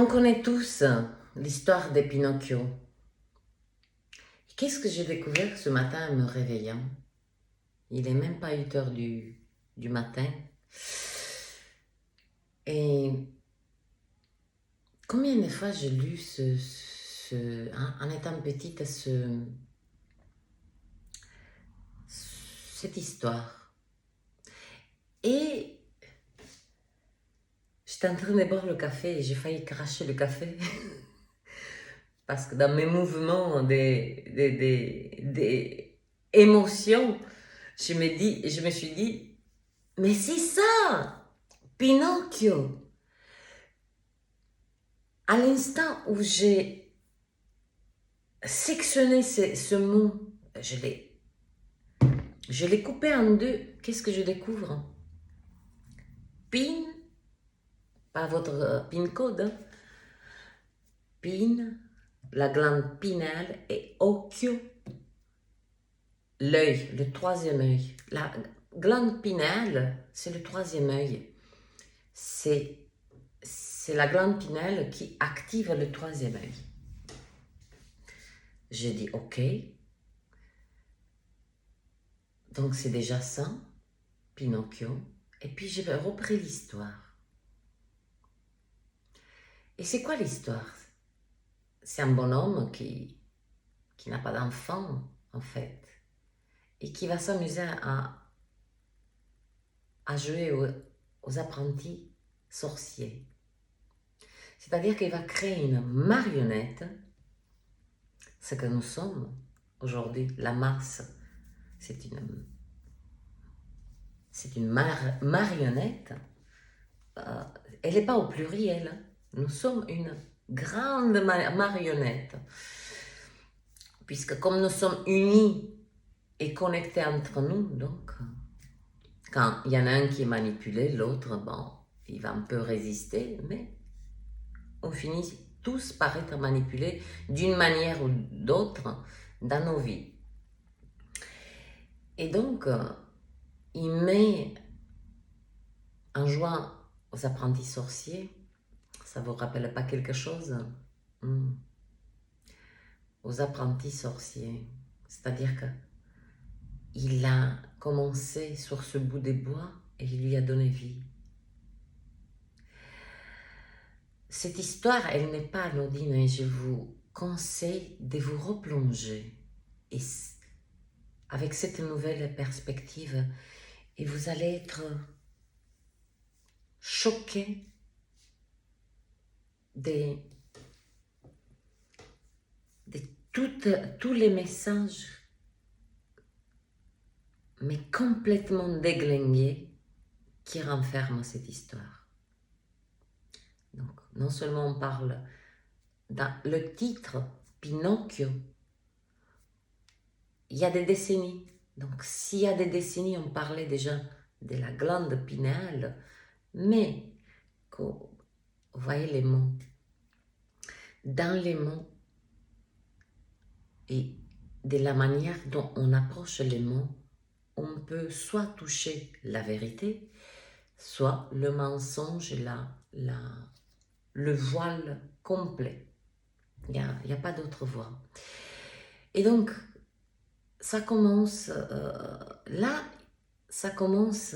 On connaît tous l'histoire de Pinocchio. Qu'est-ce que j'ai découvert ce matin en me réveillant? Il n'est même pas 8 heures du matin. Et combien de fois j'ai lu en étant petite cette histoire. Et j'étais en train de boire le café et j'ai failli cracher le café. Parce que dans mes mouvements des émotions, je me suis dit, mais c'est ça, Pinocchio. À l'instant où j'ai sectionné ce mot, je l'ai coupé en deux. Qu'est-ce que je découvre? Pin, pas votre PIN code, hein? Pin, la glande pinéale, et occhio, l'œil, le troisième œil. La glande pinéale, c'est le troisième œil. C'est la glande pinéale qui active le troisième œil. J'ai dit ok. Donc c'est déjà ça, Pinocchio. Et puis j'ai repris l'histoire. Et c'est quoi l'histoire? C'est un bonhomme qui n'a pas d'enfant, en fait, et qui va s'amuser à jouer aux apprentis sorciers. C'est-à-dire qu'il va créer une marionnette, ce que nous sommes aujourd'hui, la masse, c'est une marionnette. Elle n'est pas au pluriel, nous sommes une grande marionnette. Puisque comme nous sommes unis et connectés entre nous, donc, quand il y en a un qui est manipulé, l'autre, bon, il va un peu résister, mais on finit tous par être manipulés d'une manière ou d'autre dans nos vies. Et donc, il met, en jouant aux apprentis sorciers, ça ne vous rappelle pas quelque chose? Aux apprentis sorciers, c'est-à-dire que il a commencé sur ce bout des bois et il lui a donné vie. Cette histoire, elle n'est pas anodine et je vous conseille de vous replonger avec cette nouvelle perspective et vous allez être choqué de tous les messages, mais complètement déglingués, qui renferment cette histoire. Donc, non seulement on parle dans le titre Pinocchio, il y a des décennies. Donc, s'il y a des décennies, on parlait déjà de la glande pinéale, mais vous voyez les mots. Dans les mots et de la manière dont on approche les mots, on peut soit toucher la vérité, soit le mensonge, le voile complet. Il n'y a pas d'autre voie. Et donc, ça commence, là, ça commence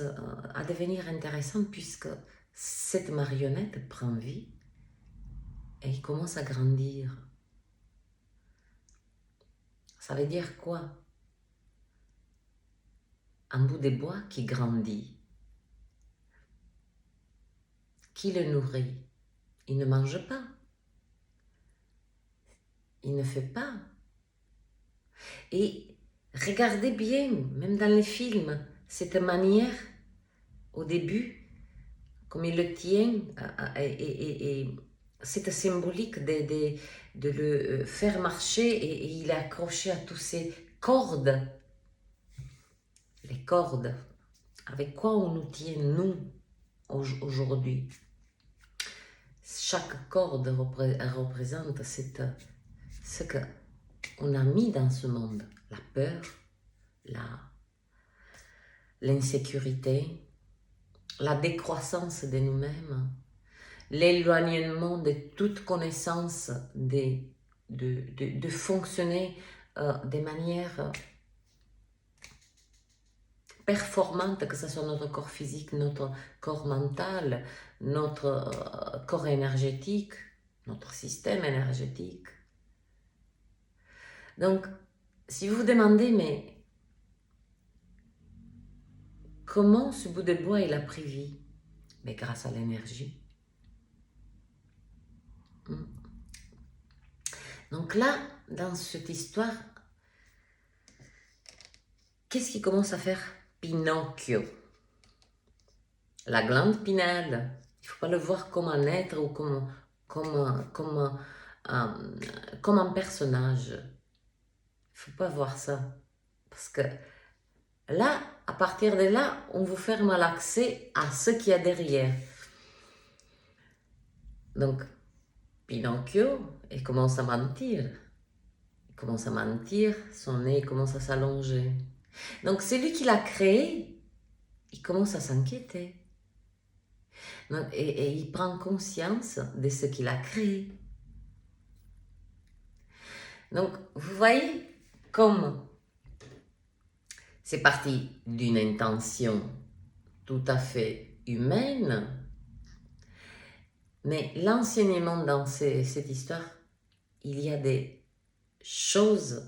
à devenir intéressant puisque cette marionnette prend vie et il commence à grandir. Ça veut dire quoi? Un bout de bois qui grandit. Qui le nourrit? Il ne mange pas. Il ne fait pas. Et regardez bien, même dans les films, cette manière, au début, comme il le tient, et cette symbolique de le faire marcher, et il est accroché à toutes ces cordes. Les cordes, avec quoi on nous tient, nous, aujourd'hui. Chaque corde représente ce qu'on a mis dans ce monde. La peur, l'insécurité, la décroissance de nous-mêmes, l'éloignement de toute connaissance de fonctionner de manière performante, que ce soit notre corps physique, notre corps mental, notre corps énergétique, notre système énergétique. Donc, si vous vous demandez, mais comment ce bout de bois il a pris vie? Mais grâce à l'énergie. Donc là, dans cette histoire, qu'est-ce qui commence à faire Pinocchio? La glande pinale. Il ne faut pas le voir comme un être ou comme un personnage. Il ne faut pas voir ça. Parce que là, à partir de là, on vous ferme l'accès à ce qu'il y a derrière. Donc, Pinocchio, il commence à mentir. Il commence à mentir, son nez commence à s'allonger. Donc, celui qui l'a créé, il commence à s'inquiéter. Et il prend conscience de ce qu'il a créé. Donc, vous voyez comme c'est parti d'une intention tout à fait humaine, mais l'enseignement dans cette histoire, il y a des choses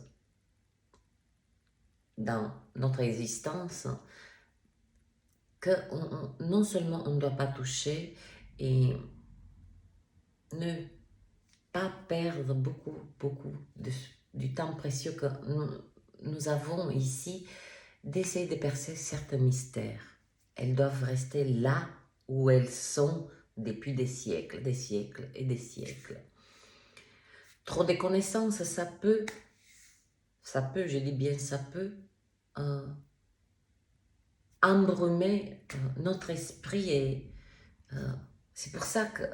dans notre existence que non seulement on ne doit pas toucher et ne pas perdre beaucoup du temps précieux que nous avons ici d'essayer de percer certains mystères. Elles doivent rester là où elles sont depuis des siècles et des siècles. Trop de connaissances, ça peut, je dis bien ça peut, embrumer notre esprit et c'est pour ça que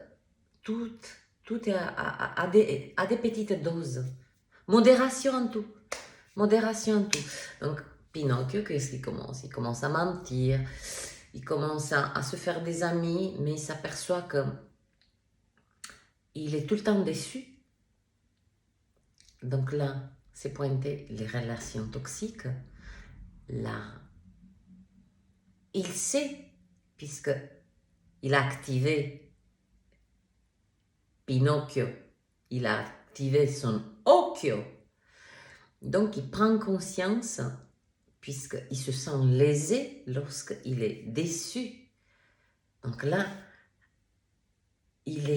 tout est à des petites doses. Modération en tout. Modération en tout. Donc, Pinocchio, qu'est-ce qu'il commence? Il commence à mentir, il commence à se faire des amis, mais il s'aperçoit que il est tout le temps déçu. Donc là, c'est pointé les relations toxiques. Là, il sait, puisque il a activé Pinocchio, il a activé son occhio. Donc, il prend conscience, puisqu'il se sent lésé lorsqu'il est déçu. Donc là, il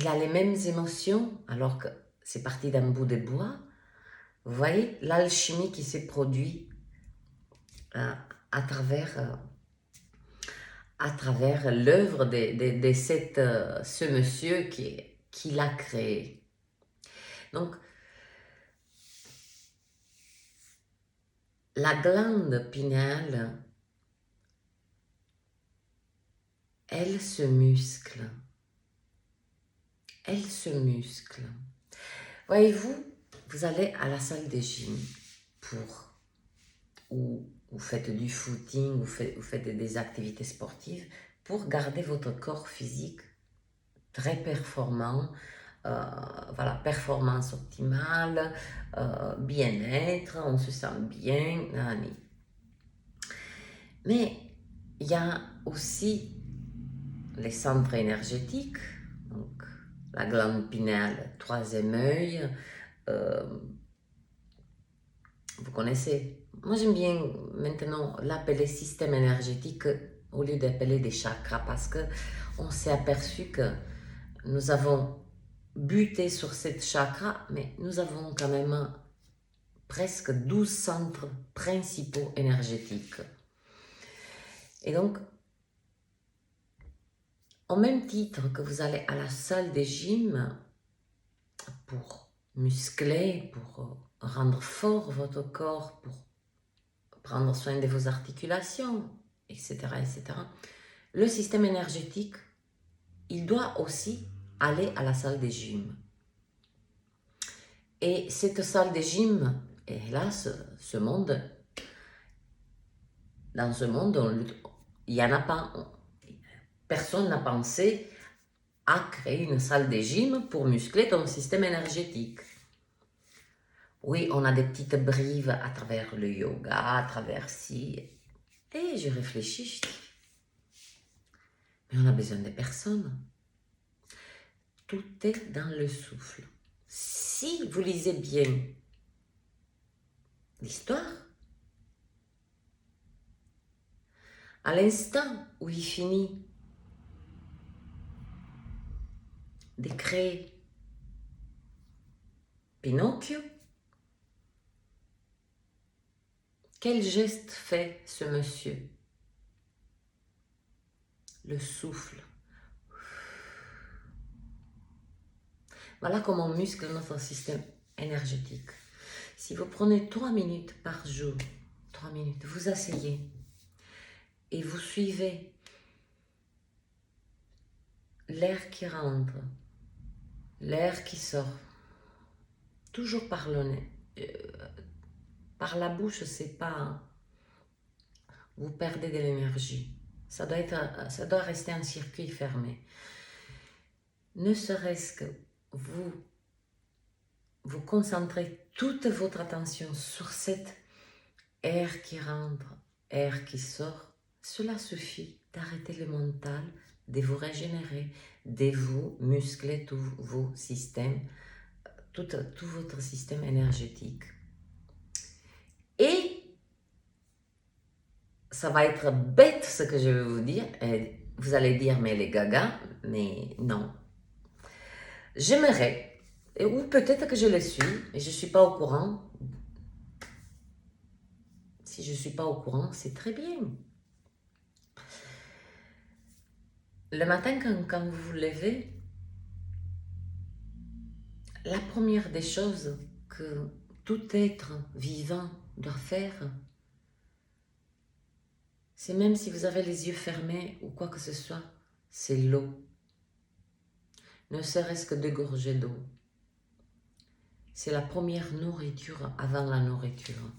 a les mêmes émotions, alors que c'est parti d'un bout de bois. Vous voyez l'alchimie qui s'est produite à travers l'œuvre de ce monsieur qui l'a créé. Donc, la glande pinéale, elle se muscle. Elle se muscle. Voyez-vous, vous allez à la salle de gym ou vous faites du footing, vous faites des activités sportives pour garder votre corps physique très performant, voilà, performance optimale, bien-être, on se sent bien. Mais il y a aussi les centres énergétiques, donc la glande pinéale, troisième œil, vous connaissez. Moi, j'aime bien maintenant l'appeler système énergétique au lieu d'appeler des chakras parce que on s'est aperçu que nous avons buté sur cette chakra, mais nous avons quand même presque 12 centres principaux énergétiques. Et donc, au même titre que vous allez à la salle de gym pour muscler, pour rendre fort votre corps, pour prendre soin de vos articulations, etc., etc., le système énergétique, il doit aussi aller à la salle de gym. Et cette salle de gym, hélas, dans ce monde, il n'y en a pas. personne n'a pensé à créer une salle de gym pour muscler ton système énergétique. Oui, on a des petites brives à travers le yoga, à travers ci. Et je réfléchis, je dis, mais on a besoin de personnes. Tout est dans le souffle. Si vous lisez bien l'histoire, à l'instant où il finit de créer Pinocchio, quel geste fait ce monsieur? Le souffle. Voilà comment on muscle notre système énergétique. Si vous prenez 3 minutes par jour, 3 minutes, vous asseyez et vous suivez l'air qui rentre, l'air qui sort, toujours par le nez. Par la bouche, c'est pas... Vous perdez de l'énergie. Ça doit rester un circuit fermé. Ne serait-ce que vous concentrez toute votre attention sur cet air qui rentre, air qui sort. Cela suffit d'arrêter le mental, de vous régénérer, de vous muscler tous vos systèmes, tout votre système énergétique. Et ça va être bête ce que je vais vous dire. Et vous allez dire, mais les gagas, mais non. J'aimerais, ou peut-être que je le suis, et je ne suis pas au courant. Si je ne suis pas au courant, c'est très bien. Le matin, quand vous vous levez, la première des choses que tout être vivant doit faire, c'est même si vous avez les yeux fermés ou quoi que ce soit, c'est l'eau. Ne serait-ce que 2 gorgées d'eau. C'est la première nourriture avant la nourriture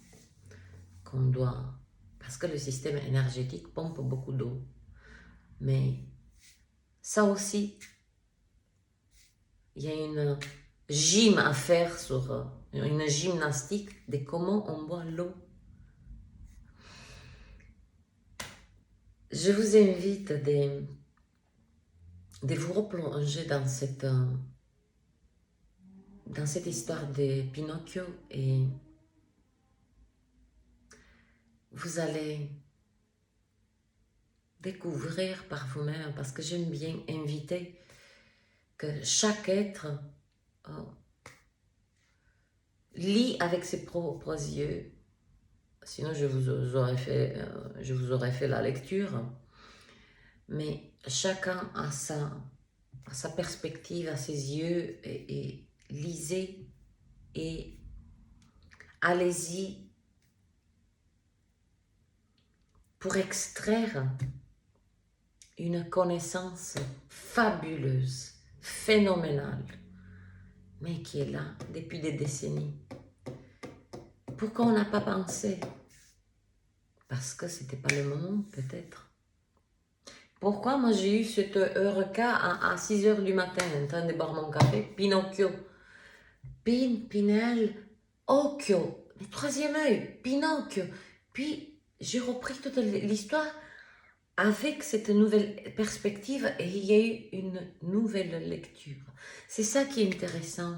qu'on doit... Parce que le système énergétique pompe beaucoup d'eau. Mais ça aussi, il y a une gym à faire sur une gymnastique de comment on boit l'eau. Je vous invite de vous replonger dans cette histoire de Pinocchio et vous allez découvrir par vous-même, parce que j'aime bien inviter que chaque être lit avec ses propres yeux, sinon je vous aurais fait la lecture, mais chacun a sa perspective, a ses yeux, et lisez et allez-y pour extraire une connaissance fabuleuse, phénoménale, mais qui est là depuis des décennies. Pourquoi on n'a pas pensé? Parce que c'était pas le moment, peut-être. Pourquoi moi j'ai eu cet eureka à 6 heures du matin en train de boire mon café? Pinocchio. Pinel, Occhio. Le troisième œil, Pinocchio. Puis j'ai repris toute l'histoire avec cette nouvelle perspective et il y a eu une nouvelle lecture. C'est ça qui est intéressant,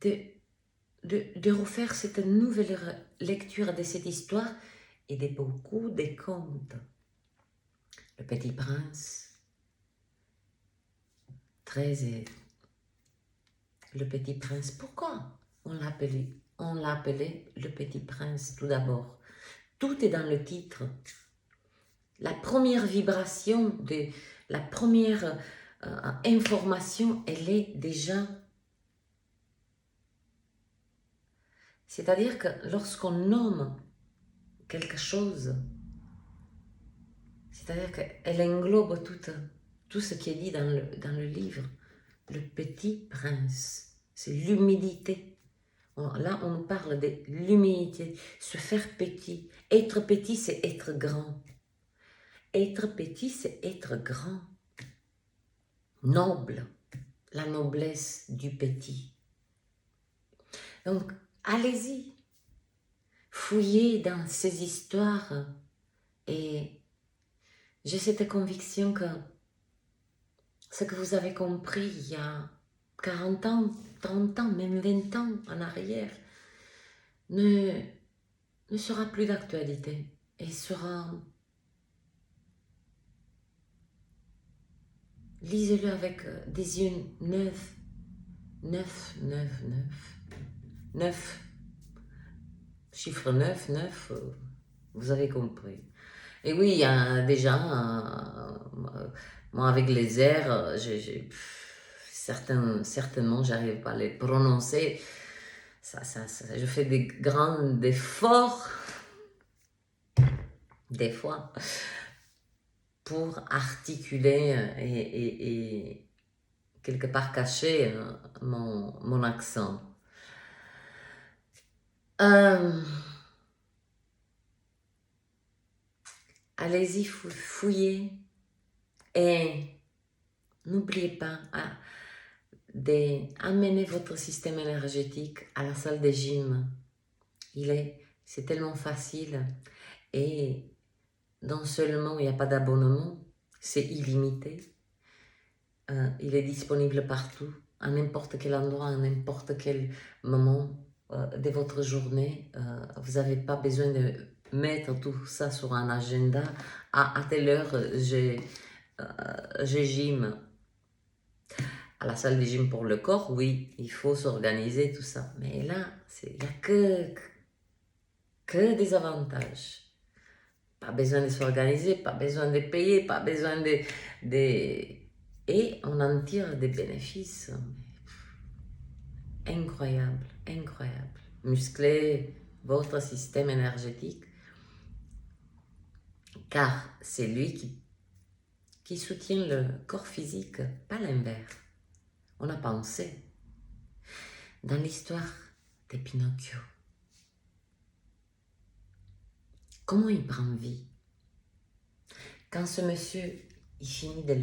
de refaire cette nouvelle lecture de cette histoire et de beaucoup de contes. Le Petit Prince, le Petit Prince, pourquoi on l'appelait le Petit Prince tout d'abord? Tout est dans le titre. La première vibration, la première information, elle est déjà... C'est-à-dire que lorsqu'on nomme quelque chose, c'est-à-dire qu'elle englobe tout ce qui est dit dans le livre. Le Petit Prince, c'est l'humilité. Là, on parle de l'humilité, se faire petit. Être petit, c'est être grand. Être petit, c'est être grand, noble, la noblesse du petit. Donc, allez-y, fouillez dans ces histoires et j'ai cette conviction que ce que vous avez compris il y a 40 ans, 30 ans, même 20 ans en arrière, ne sera plus d'actualité et sera... Lisez-le avec des yeux neufs, neuf, neuf, neuf, neuf, chiffre 9, 9, vous avez compris. Et oui, il y a des gens, moi avec les airs, certainement, j'arrive pas à les prononcer. Je fais des grands efforts, des fois, pour articuler et quelque part cacher mon accent. Allez-y, fouillez et n'oubliez pas d'amener votre système énergétique à la salle de gym. C'est tellement facile et non seulement il n'y a pas d'abonnement, c'est illimité. Il est disponible partout, à n'importe quel endroit, à n'importe quel moment de votre journée. Vous n'avez pas besoin de mettre tout ça sur un agenda. À telle heure, j'ai gym. À la salle de gym pour le corps, oui, il faut s'organiser, tout ça. Mais là, il n'y a que des avantages. Pas besoin de s'organiser, pas besoin de payer, pas besoin de... Et on en tire des bénéfices incroyables, incroyables. Muscler votre système énergétique, car c'est lui qui soutient le corps physique, pas l'inverse. On a pensé dans l'histoire de Pinocchio. Comment il prend vie? Quand ce monsieur, il finit de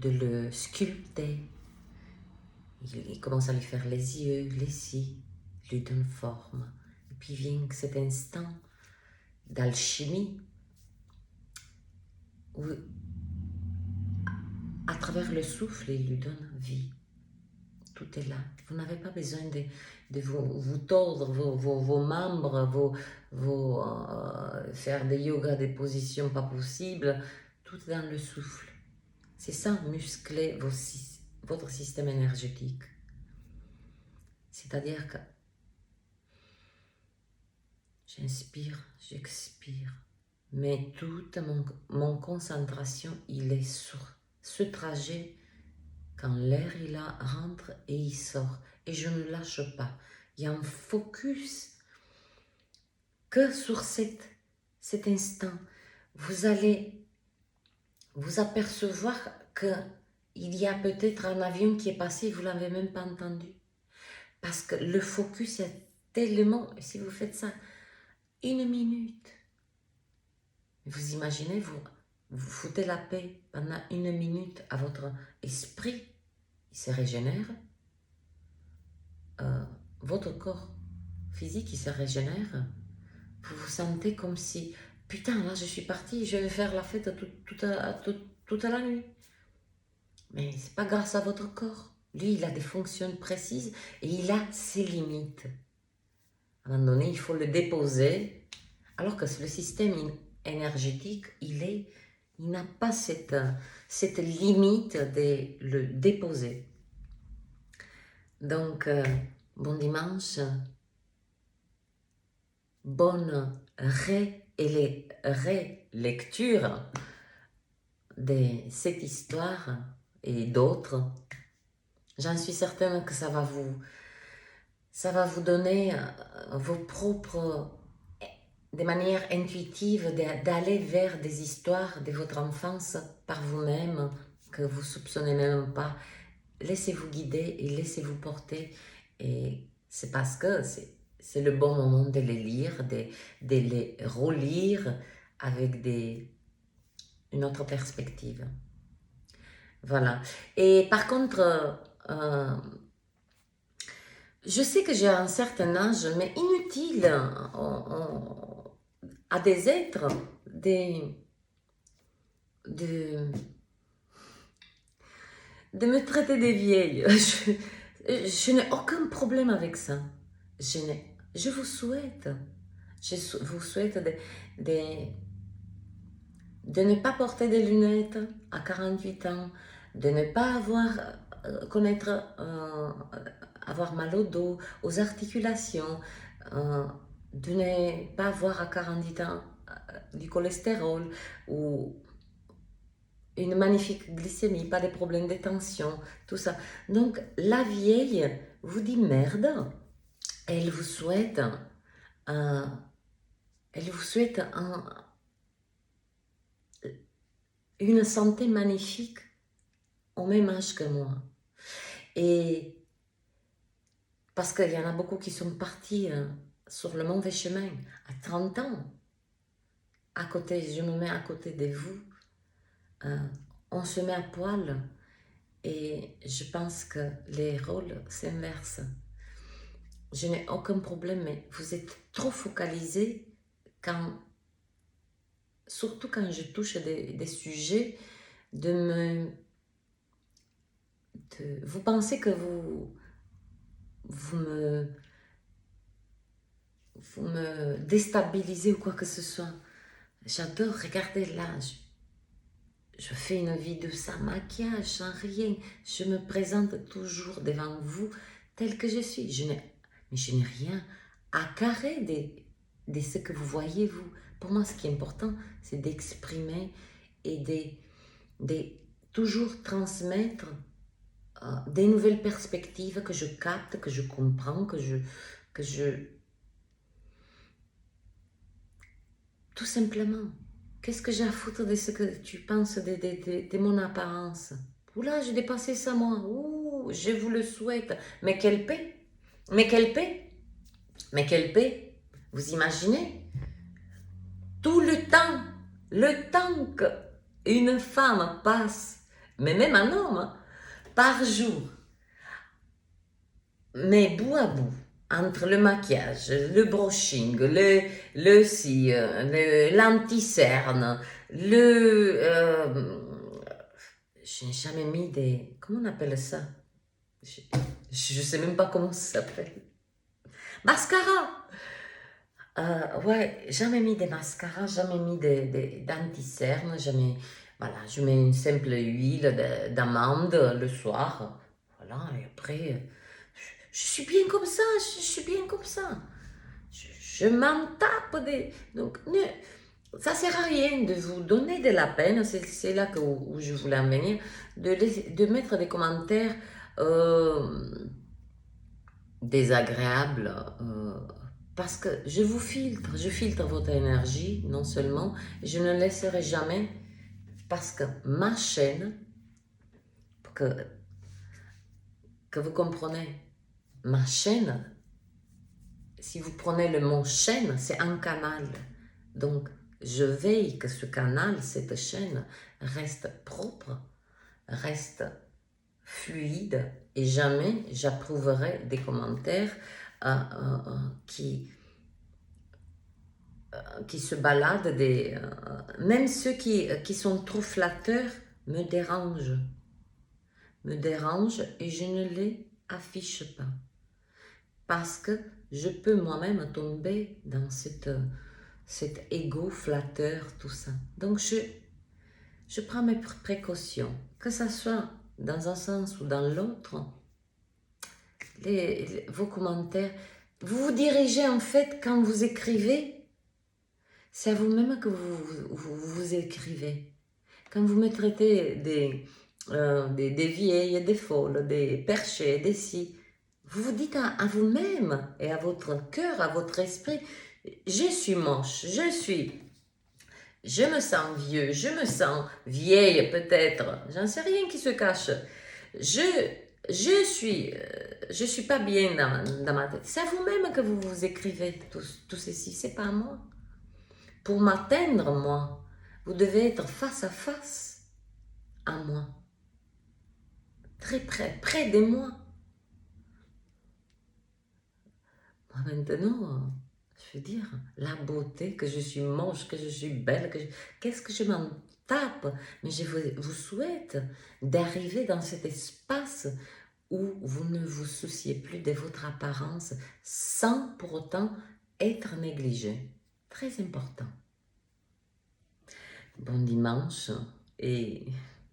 le sculpter, il commence à lui faire les yeux, les cils, lui donne forme. Et puis vient cet instant d'alchimie où, à travers le souffle, il lui donne vie. Tout est là. Vous n'avez pas besoin de vous tordre vos membres, faire des yogas, des positions pas possibles. Tout est dans le souffle. C'est ça, muscler votre système énergétique. C'est-à-dire que j'inspire, j'expire, mais toute mon concentration, il est sur ce trajet quand l'air il rentre et il sort. Et je ne lâche pas. Il y a un focus que sur cet instant. Vous allez vous apercevoir qu'il y a peut-être un avion qui est passé, vous ne l'avez même pas entendu. Parce que le focus est tellement... Si vous faites ça 1 minute, vous imaginez, vous foutez la paix pendant 1 minute à votre esprit, il se régénère, votre corps physique, il se régénère, vous vous sentez comme si, putain, là je suis partie, je vais faire la fête toute la nuit. Mais c'est pas grâce à votre corps. Lui, il a des fonctions précises et il a ses limites. À un moment donné, il faut le déposer, alors que le système énergétique, il n'a pas cette limite de le déposer. Donc, bon dimanche, bonne relecture de cette histoire et d'autres. J'en suis certaine que ça va vous donner vos propres, de manière intuitive, d'aller vers des histoires de votre enfance par vous-même, que vous soupçonnez même pas. Laissez-vous guider et laissez-vous porter. Et c'est parce que c'est le bon moment de les lire, de les relire avec des une autre perspective. Voilà. Et par contre, je sais que j'ai un certain âge, mais inutile à des êtres de, de me traiter des vieilles. Je n'ai aucun problème avec ça. Je vous souhaite, vous souhaite de ne pas porter des lunettes à 48 ans, de ne pas avoir mal au dos, aux articulations, de ne pas avoir à 48 ans du cholestérol ou une magnifique glycémie, pas de problèmes de tension, tout ça. Donc la vieille vous dit merde, elle vous souhaite, une santé magnifique au même âge que moi. Et parce qu'il y en a beaucoup qui sont partis sur le mauvais chemin à 30 ans. Je me mets à côté de vous. On se met à poil et je pense que les rôles s'inversent. Je n'ai aucun problème, mais vous êtes trop focalisé surtout quand je touche des sujets, vous pensez que vous me déstabilisez ou quoi que ce soit. J'adore, regardez là, je fais une vidéo sans maquillage, sans rien. Je me présente toujours devant vous tel que je suis. Mais je n'ai rien à carrer de ce que vous voyez, vous. Pour moi, ce qui est important, c'est d'exprimer et de toujours transmettre des nouvelles perspectives que je capte, que je comprends, tout simplement. Qu'est-ce que j'ai à foutre de ce que tu penses de mon apparence? Oula, j'ai dépassé ça moi. Ouh, je vous le souhaite. Mais quelle paix! Mais quelle paix! Mais quelle paix! Vous imaginez? Tout le temps qu'une femme passe, mais même un homme, par jour, mais bout à bout, entre le maquillage, le brushing, l'anti-cerne, je n'ai jamais mis des... Comment on appelle ça? Je ne sais même pas comment ça s'appelle. Mascara! Ouais, jamais mis des mascaras, jamais mis d'anti-cerne, jamais... Voilà, je mets une simple huile d'amande le soir. Voilà, et après... Je suis bien comme ça, je suis bien comme ça. Je m'en tape des... Donc, ça ne sert à rien de vous donner de la peine, c'est là où je voulais en venir, de mettre des commentaires désagréables, parce que je filtre votre énergie, non seulement, et je ne laisserai jamais, parce que ma chaîne, que vous comprenez, ma chaîne, si vous prenez le mot chaîne, c'est un canal. Donc, je veille que ce canal, cette chaîne, reste propre, reste fluide, et jamais j'approuverai des commentaires qui se baladent, même ceux qui sont trop flatteurs me dérangent. Et je ne les affiche pas. Parce que je peux moi-même tomber dans cet ego flatteur, tout ça. Donc je prends mes précautions, que ça soit dans un sens ou dans l'autre. Vos commentaires, vous vous dirigez en fait quand vous écrivez, c'est à vous-même que vous écrivez. Quand vous me traitez des vieilles, des folles, des perchées, des si, vous vous dites à vous-même et à votre cœur, à votre esprit, je suis moche, je me sens vieux, je me sens vieille peut-être, j'en sais rien qui se cache. Je suis pas bien dans ma tête. C'est à vous-même que vous écrivez tout ceci, c'est pas à moi. Pour m'atteindre, moi, Vous devez être face à face à moi. Très près de moi. Moi maintenant, je veux dire, la beauté, que je suis moche, que je suis belle, qu'est-ce que je m'en tape? Mais je vous souhaite d'arriver dans cet espace où vous ne vous souciez plus de votre apparence sans pour autant être négligé. Très important. Bon dimanche et